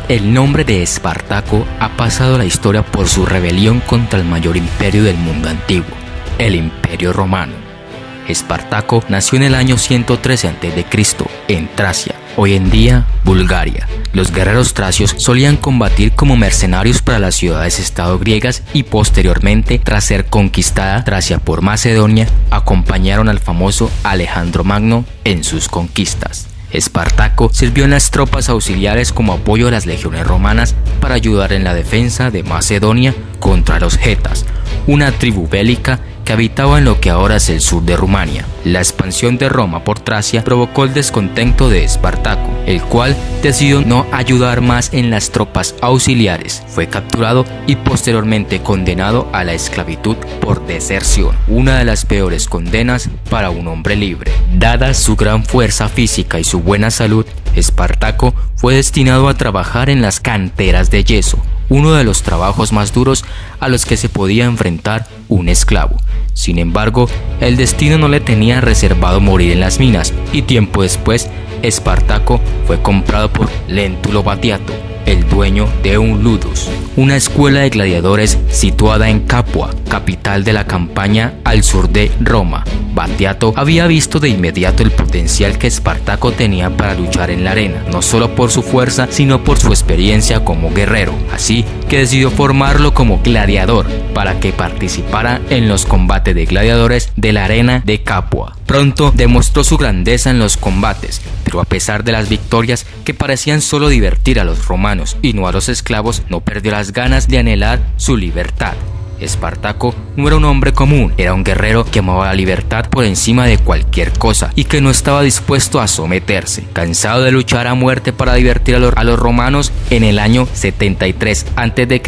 El nombre de Espartaco ha pasado a la historia por su rebelión contra el mayor imperio del mundo antiguo, el Imperio Romano. Espartaco nació en el año 113 a.C. en Tracia, hoy en día Bulgaria. Los guerreros tracios solían combatir como mercenarios para las ciudades-estado griegas y posteriormente, tras ser conquistada Tracia por Macedonia, acompañaron al famoso Alejandro Magno en sus conquistas. Espartaco sirvió en las tropas auxiliares como apoyo a las legiones romanas para ayudar en la defensa de Macedonia contra los getas, una tribu bélica que habitaba en lo que ahora es el sur de Rumania. La expansión de Roma por Tracia provocó el descontento de Espartaco, el cual decidió no ayudar más en las tropas auxiliares. Fue capturado y posteriormente condenado a la esclavitud por deserción, una de las peores condenas para un hombre libre. Dada su gran fuerza física y su buena salud, Espartaco fue destinado a trabajar en las canteras de yeso, uno de los trabajos más duros a los que se podía enfrentar un esclavo. Sin embargo, el destino no le tenía reservado morir en las minas, y tiempo después, Espartaco fue comprado por Léntulo Batiato, el dueño de un ludus, una escuela de gladiadores situada en Capua, capital de la Campania al sur de Roma. Batiato había visto de inmediato el potencial que Espartaco tenía para luchar en la arena, no solo por su fuerza, sino por su experiencia como guerrero, así que decidió formarlo como gladiador para que participara en los combates de gladiadores de la arena de Capua. Pronto demostró su grandeza en los combates, pero a pesar de las victorias que parecían solo divertir a los romanos y no a los esclavos, no perdió las ganas de anhelar su libertad. Espartaco no era un hombre común, era un guerrero que amaba la libertad por encima de cualquier cosa y que no estaba dispuesto a someterse. Cansado de luchar a muerte para divertir a los romanos, en el año 73 a.C.,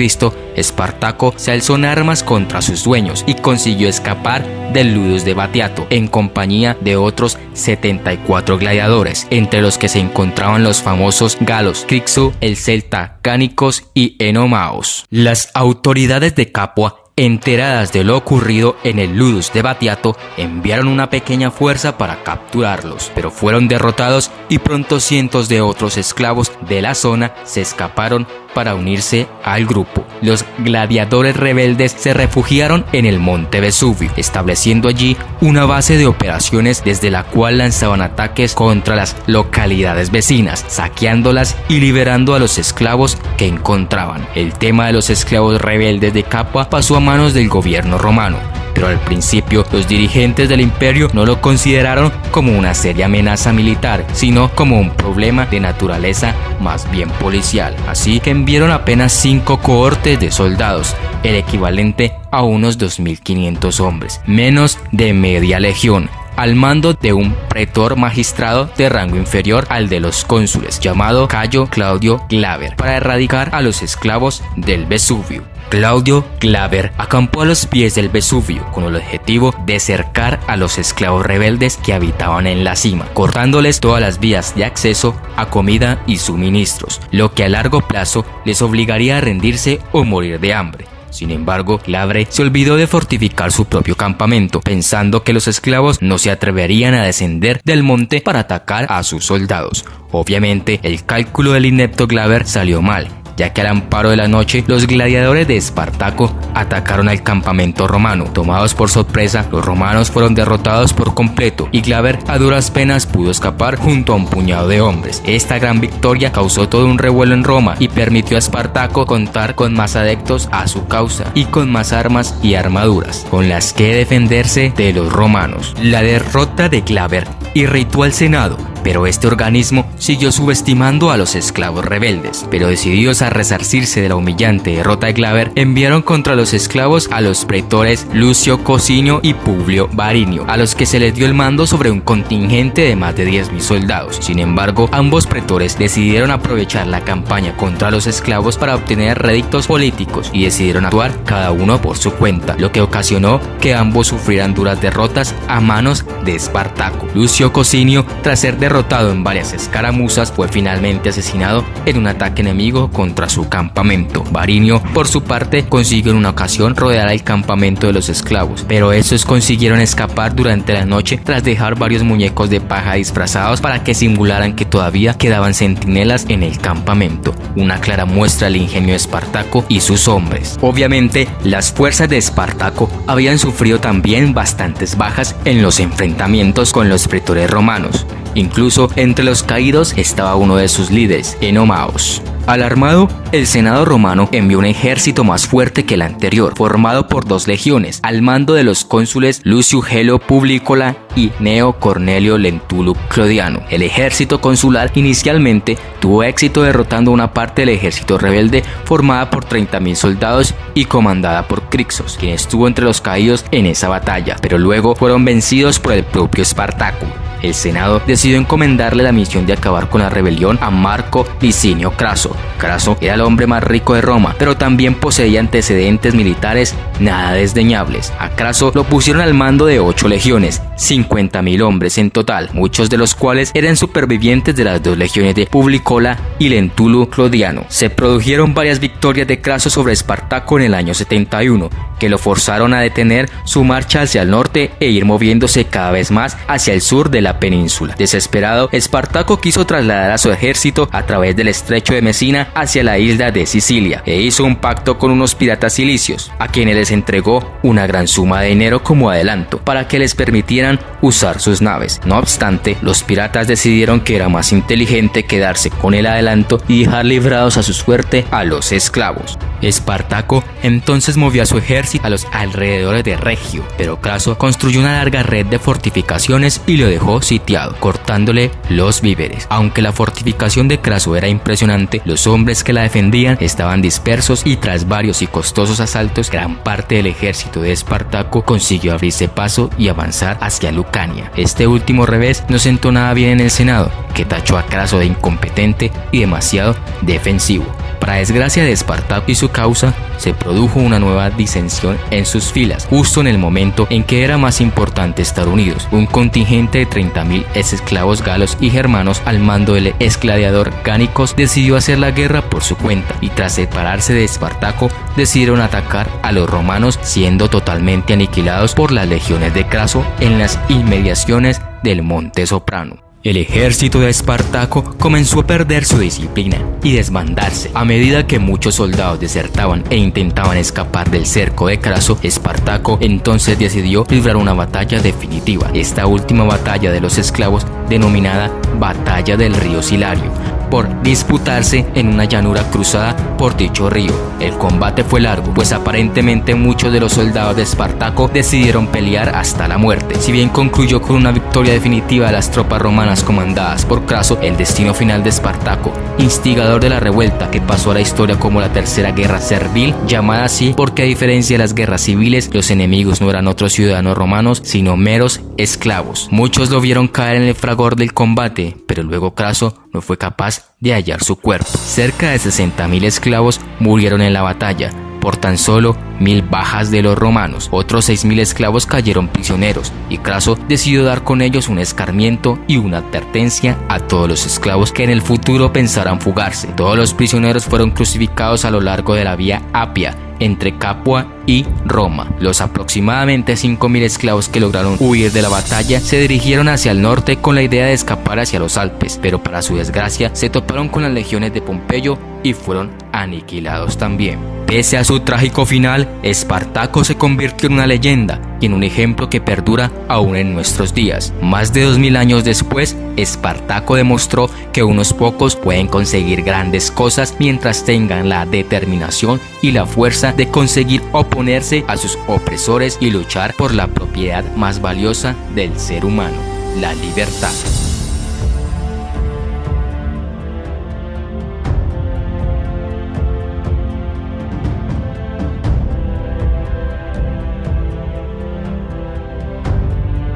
Espartaco se alzó en armas contra sus dueños y consiguió escapar del ludus de Batiato en compañía de otros 74 gladiadores, entre los que se encontraban los famosos galos Crixo, el celta Cánicos y Enomaos. Las autoridades de Capua, enteradas de lo ocurrido en el ludus de Batiato, enviaron una pequeña fuerza para capturarlos, pero fueron derrotados y pronto cientos de otros esclavos de la zona se escaparon para unirse al grupo. Los gladiadores rebeldes se refugiaron en el monte Vesubio, estableciendo allí una base de operaciones desde la cual lanzaban ataques contra las localidades vecinas, saqueándolas y liberando a los esclavos que encontraban. El tema de los esclavos rebeldes de Capua pasó a manos del gobierno romano, pero al principio los dirigentes del imperio no lo consideraron como una seria amenaza militar, sino como un problema de naturaleza más bien policial. Así que enviaron apenas 5 cohortes de soldados, el equivalente a unos 2.500 hombres, menos de media legión, al mando de un pretor magistrado de rango inferior al de los cónsules, llamado Cayo Claudio Glaber, para erradicar a los esclavos del Vesubio. Claudio Glaber acampó a los pies del Vesubio con el objetivo de cercar a los esclavos rebeldes que habitaban en la cima, cortándoles todas las vías de acceso a comida y suministros, lo que a largo plazo les obligaría a rendirse o morir de hambre. Sin embargo, Glaber se olvidó de fortificar su propio campamento, pensando que los esclavos no se atreverían a descender del monte para atacar a sus soldados. Obviamente, el cálculo del inepto Glaber salió mal, ya que al amparo de la noche, los gladiadores de Espartaco atacaron al campamento romano. Tomados por sorpresa, los romanos fueron derrotados por completo y Glaber a duras penas pudo escapar junto a un puñado de hombres. Esta gran victoria causó todo un revuelo en Roma y permitió a Espartaco contar con más adeptos a su causa y con más armas y armaduras con las que defenderse de los romanos. La derrota de Glaber irritó al Senado, pero este organismo siguió subestimando a los esclavos rebeldes. Pero decididos a resarcirse de la humillante derrota de Glaber, enviaron contra los esclavos a los pretores Lucio Cocinio y Publio Varinio, a los que se les dio el mando sobre un contingente de más de 10.000 soldados. Sin embargo, ambos pretores decidieron aprovechar la campaña contra los esclavos para obtener réditos políticos y decidieron actuar cada uno por su cuenta, lo que ocasionó que ambos sufrieran duras derrotas a manos de Espartaco. Lucio Cocinio, tras ser derrotado derrotado en varias escaramuzas, fue finalmente asesinado en un ataque enemigo contra su campamento. Varinio, por su parte, consiguió en una ocasión rodear el campamento de los esclavos, pero estos consiguieron escapar durante la noche tras dejar varios muñecos de paja disfrazados para que simularan que todavía quedaban centinelas en el campamento, una clara muestra del ingenio de Espartaco y sus hombres. Obviamente, las fuerzas de Espartaco habían sufrido también bastantes bajas en los enfrentamientos con los pretores romanos. Incluso entre los caídos estaba uno de sus líderes, Enomaos. Alarmado, el Senado romano envió un ejército más fuerte que el anterior, formado por 2 legiones, al mando de los cónsules Lucio Gelio Publicola y Gneo Cornelio Lentulio Clodiano. El ejército consular inicialmente tuvo éxito derrotando una parte del ejército rebelde formada por 30.000 soldados y comandada por Crixos, quien estuvo entre los caídos en esa batalla, pero luego fueron vencidos por el propio Espartaco. El Senado decidió encomendarle la misión de acabar con la rebelión a Marco Licinio Craso. Craso era el hombre más rico de Roma, pero también poseía antecedentes militares nada desdeñables. A Craso lo pusieron al mando de 8 legiones, 50.000 hombres en total, muchos de los cuales eran supervivientes de las 2 legiones de Publicola y Lentulio Clodiano. Se produjeron varias victorias de Craso sobre Espartaco en el año 71, que lo forzaron a detener su marcha hacia el norte e ir moviéndose cada vez más hacia el sur de la península. Desesperado, Espartaco quiso trasladar a su ejército a través del estrecho de Mesina hacia la isla de Sicilia e hizo un pacto con unos piratas cilicios, a quienes les entregó una gran suma de dinero como adelanto para que les permitieran usar sus naves. No obstante, los piratas decidieron que era más inteligente quedarse con el adelanto y dejar librados a su suerte a los esclavos. Espartaco entonces movió a su ejército a los alrededores de Regio, pero Craso construyó una larga red de fortificaciones y lo dejó sitiado, cortándole los víveres. Aunque la fortificación de Craso era impresionante, los hombres que la defendían estaban dispersos y tras varios y costosos asaltos, gran parte del ejército de Espartaco consiguió abrirse paso y avanzar hacia Lucania. Este último revés no sentó nada bien en el Senado, que tachó a Craso de incompetente y demasiado defensivo. Para desgracia de Espartaco y su causa, se produjo una nueva disensión en sus filas, justo en el momento en que era más importante estar unidos. Un contingente de 30.000 esclavos galos y germanos al mando del exgladiador Gánicos decidió hacer la guerra por su cuenta y tras separarse de Espartaco decidieron atacar a los romanos, siendo totalmente aniquilados por las legiones de Craso en las inmediaciones del Monte Soprano. El ejército de Espartaco comenzó a perder su disciplina y desbandarse. A medida que muchos soldados desertaban e intentaban escapar del cerco de Craso, Espartaco entonces decidió librar una batalla definitiva. Esta última batalla de los esclavos, denominada Batalla del Río Silario, por disputarse en una llanura cruzada por dicho río. El combate fue largo, pues aparentemente muchos de los soldados de Espartaco decidieron pelear hasta la muerte. Si bien concluyó con una victoria definitiva de las tropas romanas comandadas por Craso, el destino final de Espartaco, instigador de la revuelta que pasó a la historia como la Tercera Guerra Servil, llamada así porque a diferencia de las guerras civiles, los enemigos no eran otros ciudadanos romanos, sino meros esclavos. Muchos lo vieron caer en el fragor del combate, pero luego Craso no fue capaz de hallar su cuerpo. Cerca de 60.000 esclavos murieron en la batalla, por tan solo 1.000 bajas de los romanos. Otros 6.000 esclavos cayeron prisioneros y Craso decidió dar con ellos un escarmiento y una advertencia a todos los esclavos que en el futuro pensaran fugarse. Todos los prisioneros fueron crucificados a lo largo de la vía Apia, entre Capua y Roma. Los aproximadamente 5.000 esclavos que lograron huir de la batalla se dirigieron hacia el norte con la idea de escapar hacia los Alpes, pero para su desgracia se toparon con las legiones de Pompeyo y fueron aniquilados también. Pese a su trágico final, Espartaco se convirtió en una leyenda y en un ejemplo que perdura aún en nuestros días. Más de 2000 años después, Espartaco demostró que unos pocos pueden conseguir grandes cosas mientras tengan la determinación y la fuerza de conseguir oponerse a sus opresores y luchar por la propiedad más valiosa del ser humano, la libertad.